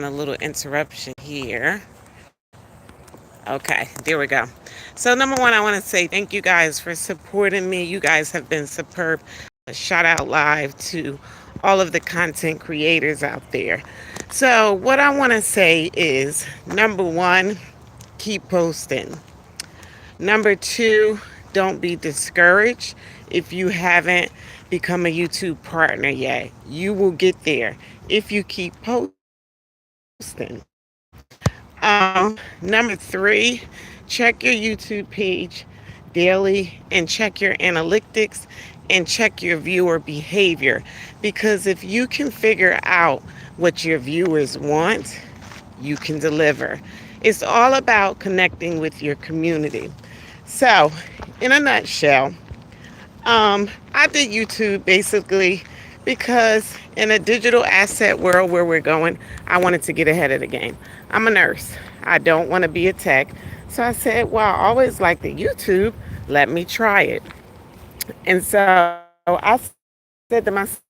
a little interruption here. Okay, there we go. So, number one, I want to say thank you guys for supporting me. You guys have been superb. A shout out live to all of the content creators out there. So, what I want to say is number one, keep posting. Number two, don't be discouraged if you haven't become a YouTube partner yet. You will get there if you keep posting. Number three, check your YouTube page daily and check your analytics and check your viewer behavior. Because if you can figure out what your viewers want, you can deliver. It's all about connecting with your community. So, in a nutshell, I did YouTube basically because in a digital asset world where we're going, I wanted to get ahead of the game. I'm a nurse. I don't want to be a tech. So I said, well, I always liked the YouTube. Let me try it. And so I said to myself,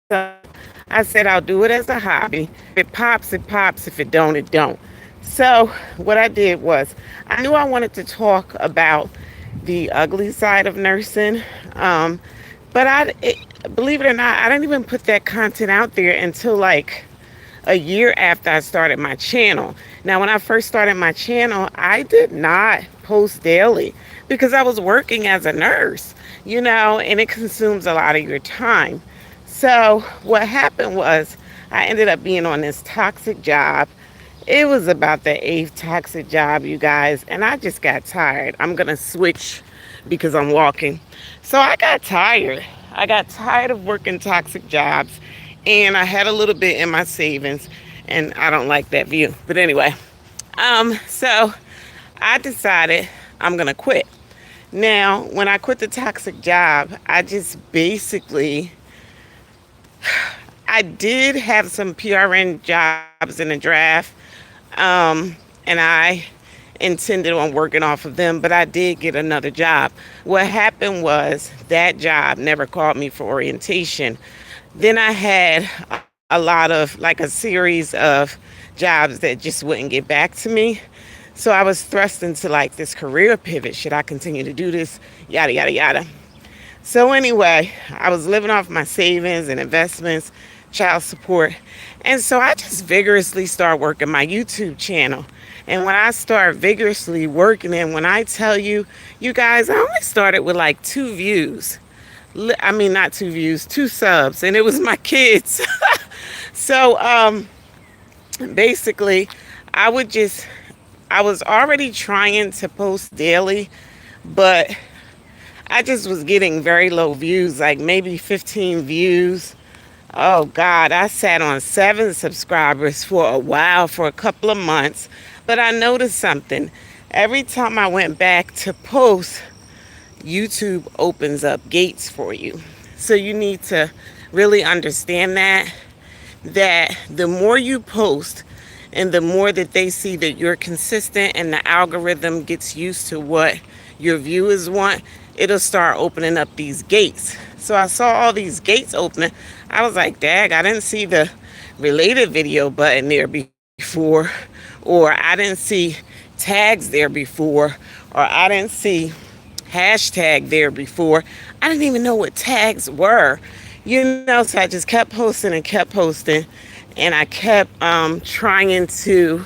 I said, I'll do it as a hobby. If it pops, it pops. If it don't, it don't. So what I did was I knew I wanted to talk about the ugly side of nursing. Believe it or not, I didn't even put that content out there until like a year after I started my channel. Now, when I first started my channel, I did not post daily because I was working as a nurse, and it consumes a lot of your time. So what happened was I ended up being on this toxic job. It was about the eighth toxic job, you guys, and I just got tired. I'm going to switch because I'm walking. So I got tired. I got tired of working toxic jobs, and I had a little bit in my savings, and I don't like that view. But anyway, so I decided I'm going to quit. Now, when I quit the toxic job, I just basically I did have some PRN jobs in the draft, and I intended on working off of them, but I did get another job. What happened was that job never called me for orientation. Then I had a lot of, like a series of jobs that just wouldn't get back to me. So I was thrust into like this career pivot. Should I continue to do this? Yada, yada, yada. So anyway, I was living off my savings and investments, child support. And so I just vigorously started working my YouTube channel. And when I start vigorously working, and when I tell you, you guys, I only started with like 2 views. I mean, not 2 views, 2 subs, and it was my kids. So basically, I was already trying to post daily, but I just was getting very low views, like maybe 15 views. Oh God, I sat on 7 subscribers for a while, for a couple of months. But I noticed something. Every time I went back to post, YouTube opens up gates for you. So you need to really understand that the more you post and the more that they see that you're consistent and the algorithm gets used to what your viewers want, it'll start opening up these gates. So I saw all these gates opening. I was like, dag, I didn't see the related video button there before, or I didn't see tags there before, or I didn't see hashtag there before. I didn't even know what tags were, so I just kept posting and kept posting, and I kept trying to,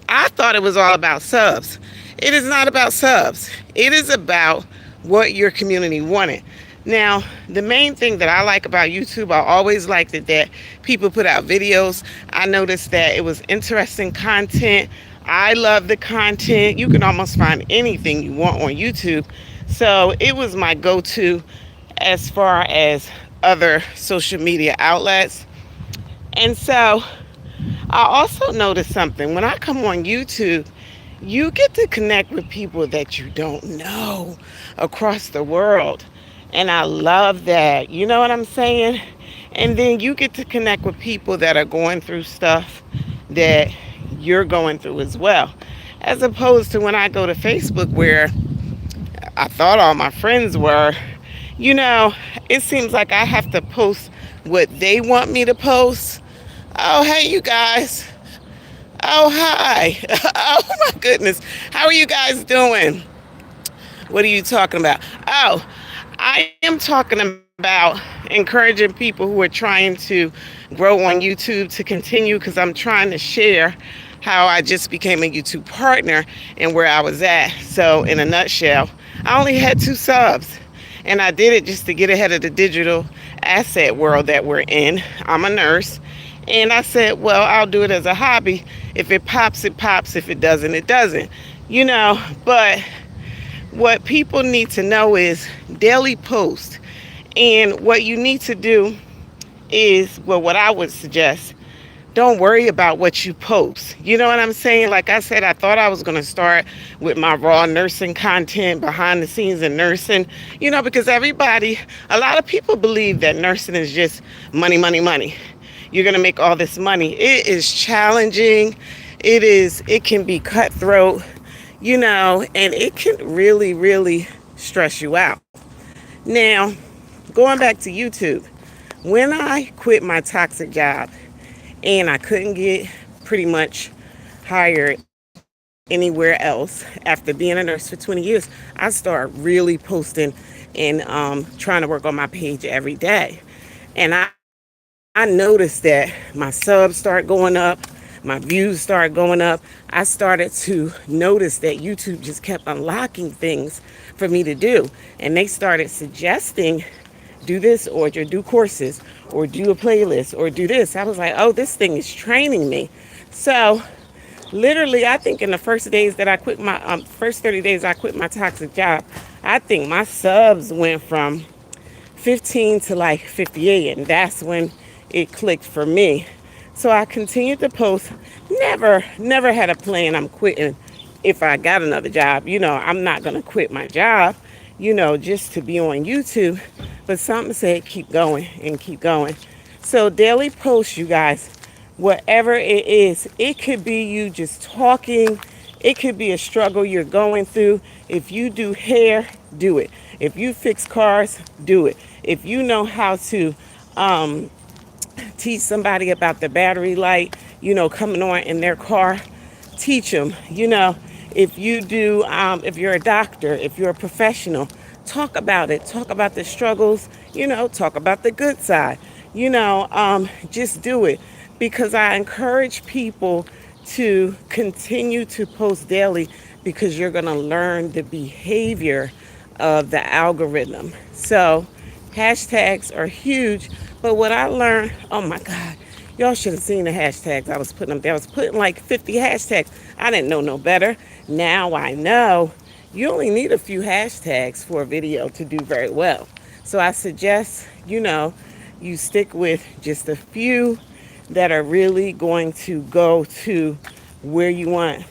I thought it was all about subs. It is not about subs. It is about what your community wanted. Now, the main thing that I like about YouTube, I always liked it that people put out videos. I noticed that it was interesting content. I love the content. You can almost find anything you want on YouTube. So it was my go-to as far as other social media outlets. And so I also noticed something. When I come on YouTube, you get to connect with people that you don't know across the world. And I love that. You know what I'm saying? And then you get to connect with people that are going through stuff that you're going through as well. As opposed to when I go to Facebook, where I thought all my friends were, it seems like I have to post what they want me to post. Oh, hey, you guys. Oh, hi. Oh, my goodness. How are you guys doing? What are you talking about? Oh, I am talking about encouraging people who are trying to grow on YouTube to continue because I'm trying to share how I just became a YouTube partner and where I was at. So, in a nutshell, I only had 2 subs. And I did it just to get ahead of the digital asset world that we're in. I'm a nurse. And I said, well, I'll do it as a hobby. If it pops, it pops. If it doesn't, it doesn't. But what people need to know is daily post. And what you need to do is, well, what I would suggest, don't worry about what you post. You know what I'm saying? Like I said, I thought I was going to start with my raw nursing content, behind the scenes in nursing, because a lot of people believe that nursing is just money, money, money. You're going to make all this money. It is challenging. It can be cutthroat, and it can really, really stress you out. Now, going back to YouTube, when I quit my toxic job and I couldn't get pretty much hired anywhere else after being a nurse for 20 years, I started really posting and trying to work on my page every day. And I noticed that my subs start going up, my views start going up. I started to notice that YouTube just kept unlocking things for me to do. And they started suggesting do this or do courses or do a playlist or do this. I was like, oh, this thing is training me. So literally, I think in the first 30 days I quit my toxic job, I think my subs went from 15 to like 58, and that's when it clicked for me. So I continued to post. Never had a plan. I'm quitting if I got another job. I'm not going to quit my job, just to be on YouTube. But something said keep going and keep going. So daily posts, you guys, whatever it is, it could be you just talking. It could be a struggle you're going through. If you do hair, do it. If you fix cars, do it. If you know how to teach somebody about the battery light, coming on in their car, teach them. If you do, if you're a doctor, if you're a professional, talk about it. Talk about the struggles, talk about the good side, just do it. Because I encourage people to continue to post daily because you're going to learn the behavior of the algorithm. So hashtags are huge. But what I learned, oh my God, y'all should have seen the hashtags I was putting up there. I was putting like 50 hashtags. I didn't know no better. Now I know you only need a few hashtags for a video to do very well. So I suggest, you stick with just a few that are really going to go to where you want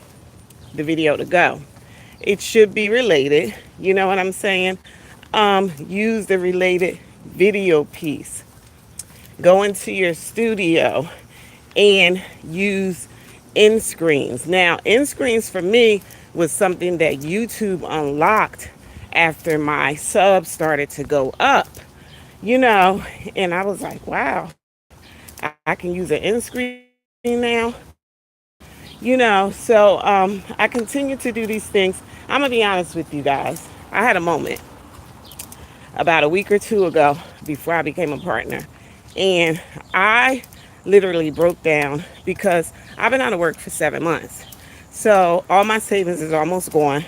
the video to go. It should be related. You know what I'm saying? Use the related video piece. Go into your studio and use end screens. Now, end screens for me was something that YouTube unlocked after my subs started to go up, and I was like, wow, I can use an end screen now. So I continue to do these things. I'm gonna be honest with you guys. I had a moment about a week or two ago before I became a partner, and I literally broke down because I've been out of work for 7 months. So all my savings is almost gone.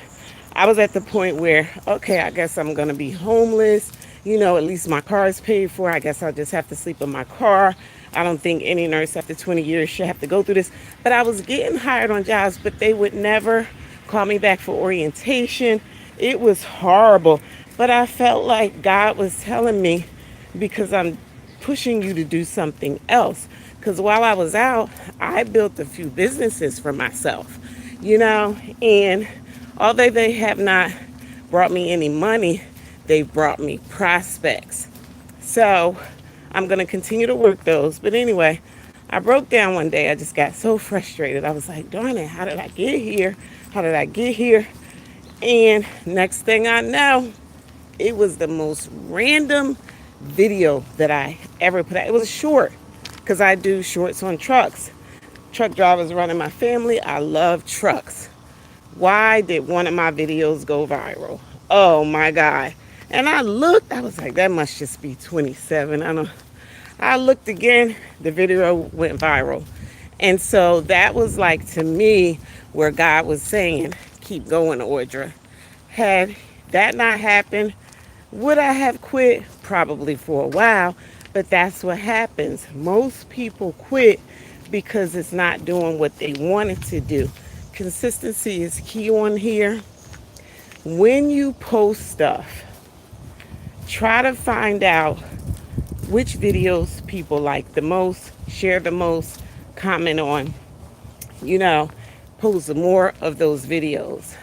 I was at the point where, okay, I guess I'm gonna be homeless. At least my car is paid for. I guess I'll just have to sleep in my car. I don't think any nurse after 20 years should have to go through this. But I was getting hired on jobs, but they would never call me back for orientation. It was horrible. But I felt like God was telling me, because I'm pushing you to do something else. Because while I was out, I built a few businesses for myself, and although they have not brought me any money, they've brought me prospects. So I'm going to continue to work those. But anyway, I broke down one day. I just got so frustrated. I was like, darn it, how did I get here? How did I get here? And next thing I know, it was the most random video that I ever put out. It was short. because I do shorts on trucks. Truck drivers running my family. I love trucks. Why did one of my videos go viral? Oh my God. And I looked, I was like, that must just be 27. I looked again, the video went viral. And so that was like to me where God was saying, keep going, Audra. Had that not happened, would I have quit? Probably for a while, but that's what happens. Most people quit because it's not doing what they wanted to do. Consistency is key on here. When you post stuff, try to find out which videos people like the most, share the most, comment on, you know, post more of those videos.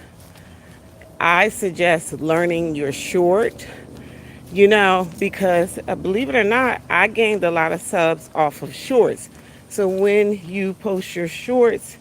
I suggest learning your short, because believe it or not, I gained a lot of subs off of shorts. So when you post your shorts,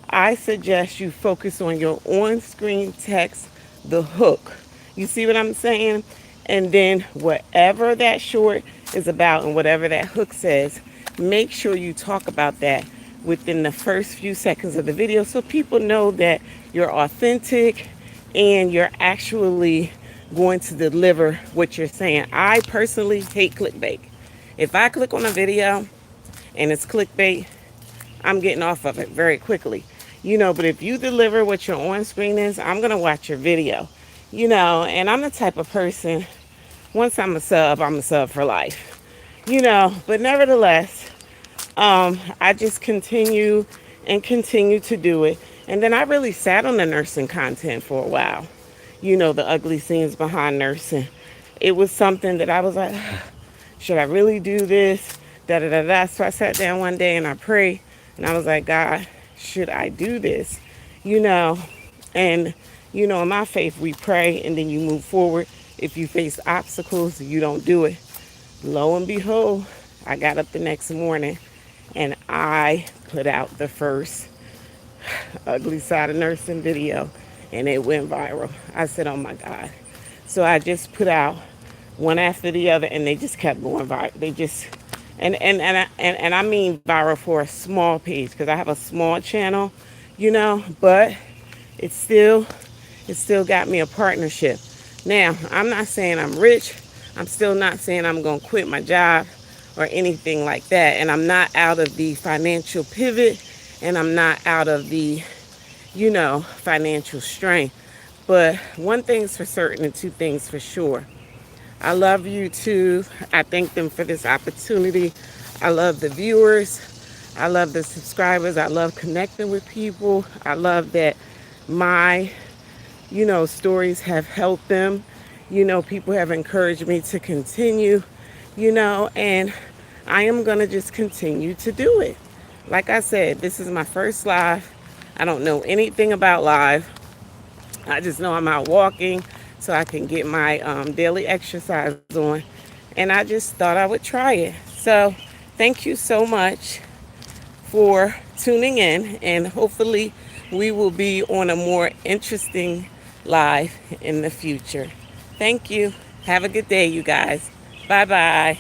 I suggest you focus on your on screen text, the hook. You see what I'm saying? And then whatever that short is about and whatever that hook says, make sure you talk about that within the first few seconds of the video so people know that you're authentic and you're actually going to deliver what you're saying. I personally hate clickbait. If I click on a video and it's clickbait, I'm getting off of it very quickly. But if you deliver what your on screen is, I'm going to watch your video. And I'm the type of person, once I'm a sub for life. But nevertheless, I just continue to do it. And then I really sat on the nursing content for a while. The ugly scenes behind nursing. It was something that I was like, should I really do this? Da da da da. So I sat down one day and I prayed, and I was like, God, should I do this? You know, and in my faith, we pray and then you move forward. If you face obstacles, you don't do it. Lo and behold, I got up the next morning and I put out the first ugly side of nursing video, and it went viral. I said, oh my God. So I just put out one after the other, and they just kept going viral. They just, and I mean viral for a small page, because I have a small channel, but it still, it still got me a partnership. Now, I'm not saying I'm rich. I'm still not saying I'm going to quit my job or anything like that. And I'm not out of the financial pivot, and I'm not out of the, financial strain. But one thing's for certain and two things for sure. I love YouTube. I thank them for this opportunity. I love the viewers. I love the subscribers. I love connecting with people. I love that my, stories have helped them. People have encouraged me to continue, and I am going to just continue to do it. Like I said, this is my first live. I don't know anything about live. I just know I'm out walking so I can get my daily exercise on. And I just thought I would try it. So thank you so much for tuning in. And hopefully we will be on a more interesting live in the future. Thank you. Have a good day, you guys. Bye bye.